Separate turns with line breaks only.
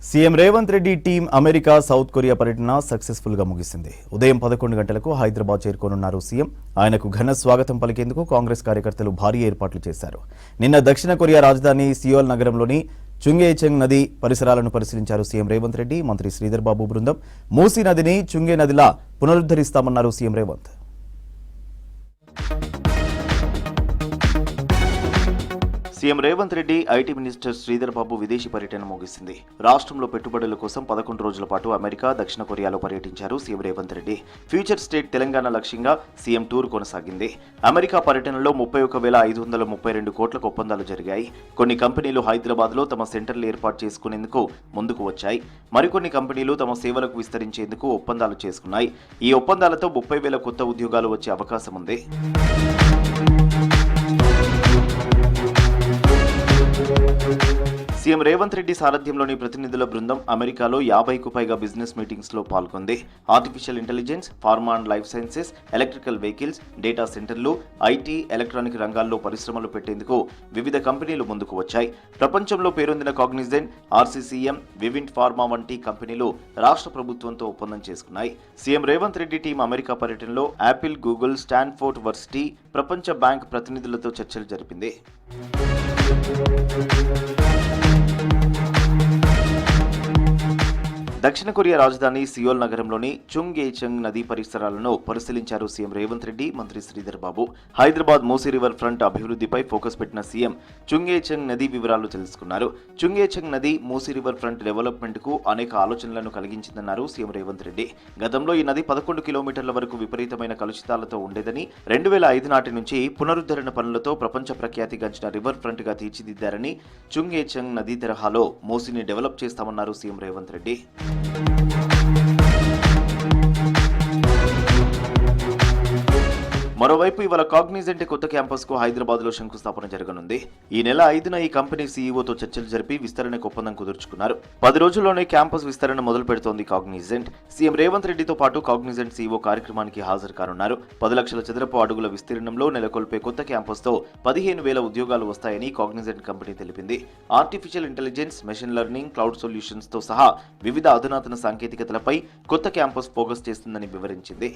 CM Revanth Reddy team America south Korea పర్యటన successful గా ముగిసింది. ఉదయం 11 గంటలకు హైదరాబాద్ చేరుకోనున్నారు సీఎం. ఆయనకు ఘన స్వాగతం పలికేందుకు కాంగ్రెస్ కార్యకర్తలు భారీ ఏర్పాట్లు చేశారు. నిన్న దక్షిణ కొరియా రాజధాని సియోల్ నగరంలోని చుంగేచెంగ్ నది పరిసరాలను పరిశీలించారు సీఎం రేవంత్ రెడ్డి. మంత్రి శ్రీధర్ బాబు బృందం మూసీ నదిని చుంగే నదిలా పునరుద్ధరిస్తామన్నారు CM Revanth. CM Revanth Reddy, IT minister Sridhar Babu విదేశీ పర్యటన ముగిసింది. రాష్ట్రంలో పెట్టుబడుల కోసం 11 రోజుల పాటు అమెరికా, దక్షిణ కొరియాలో పర్యటించారు CM Revanth Reddy. Future state Telangana లక్ష్యంగా సీఎం టూర్ కొనసాగింది. అమెరికా పర్యటనలో 31,532 కోట్లకు ఒప్పందాలు జరిగాయి. కొన్ని కంపెనీలు హైదరాబాద్లో తమ సెంటర్లు ఏర్పాటు చేసుకునేందుకు ముందుకు వచ్చాయి. మరికొన్ని కంపెనీలు తమ సేవలకు విస్తరించేందుకు ఒప్పందాలు చేసుకున్నాయి. ఈ ఒప్పందాలతో 30,000 కొత్త ఉద్యోగాలు వచ్చే అవకాశం ఉంది. సీఎం రేవంత్ రెడ్డి సారథ్యంలోని ప్రతినిధుల బృందం అమెరికాలో 50కు పైగా బిజినెస్ మీటింగ్స్ లో పాల్గొంది. Artificial intelligence, pharma and life sciences, electrical vehicles, data సెంటర్లు, ఐటీ, ఎలక్ట్రానిక్ రంగాల్లో పరిశ్రమలు పెట్టేందుకు వివిధ కంపెనీలు ముందుకు వచ్చాయి. ప్రపంచంలో పేరొందిన కాగ్నిజెంట్, ఆర్సీసీఎం, వివింట్ ఫార్మా వంటి కంపెనీలు రాష్ట్ర ప్రభుత్వంతో ఒప్పందం చేసుకున్నాయి. CM Revanth Reddy team America పర్యటనలో యాపిల్, గూగుల్, స్టాన్ఫోర్డ్ వర్సిటీ, ప్రపంచ బ్యాంక్ ప్రతినిధులతో చర్చలు జరిపింది. దక్షిణ కొరియా రాజధాని సియోల్ నగరంలోని చుంగేచెంగ్ నదీ పరిసరాలను పరిశీలించారు సీఎం రేవంత్ రెడ్డి, మంత్రి శ్రీధర్ బాబు. హైదరాబాద్ మూసీ రివర్ ఫ్రంట్ అభివృద్ధిపై ఫోకస్ పెట్టిన సీఎం చుంగేచెంగ్ నదీ వివరాలు తెలుసుకున్నారు. చుంగేచెంగ్ నది మూసీ రివర్ ఫ్రంట్ డెవలప్మెంట్ కు అనేక ఆలోచనలను కలిగించిందన్నారు సీఎం రేవంత్ రెడ్డి. గతంలో ఈ నది 11 కిలోమీటర్ల వరకు విపరీతమైన కలుషితాలతో ఉండేదని, 2005 నాటి నుంచి పునరుద్ధరణ పనులతో ప్రపంచ ప్రఖ్యాతిగాంచిన రివర్ ఫ్రంట్ గా తీర్చిదిద్దారని, చుంగేచెంగ్ నదీ తరహాలో మూసీని డెవలప్ చేస్తామన్నారు సీఎం రేవంత్ రెడ్డి. మరోవైపు ఇవాళ కాగ్నిజెంట్ కొత్త క్యాంపస్ కు హైదరాబాద్ లో శంకుస్థాపన జరగనుంది. ఈ నెల 5న ఈ కంపెనీ సీఈఓతో చర్చలు జరిపి విస్తరణకు ఒప్పందం కుదుర్చుకున్నారు. 10 రోజుల్లోనే క్యాంపస్ విస్తరణ మొదలు పెడుతోంది కాగ్నిజెంట్. సీఎం రేవంత్ రెడ్డితో పాటు కాగ్నిజెంట్ సీఈఓ కార్యక్రమానికి హాజరు కానున్నారు. 10 లక్షల చదరపు అడుగుల విస్తీర్ణంలో నెలకొల్పే కొత్త క్యాంపస్ తో 15,000 ఉద్యోగాలు వస్తాయని కాగ్నిజెంట్ కంపెనీ తెలిపింది. Artificial intelligence, machine learning, cloud solutions తో సహా వివిధ అధునాతన సాంకేతికతలపై కొత్త క్యాంపస్ ఫోకస్ చేస్తుందని వివరించింది.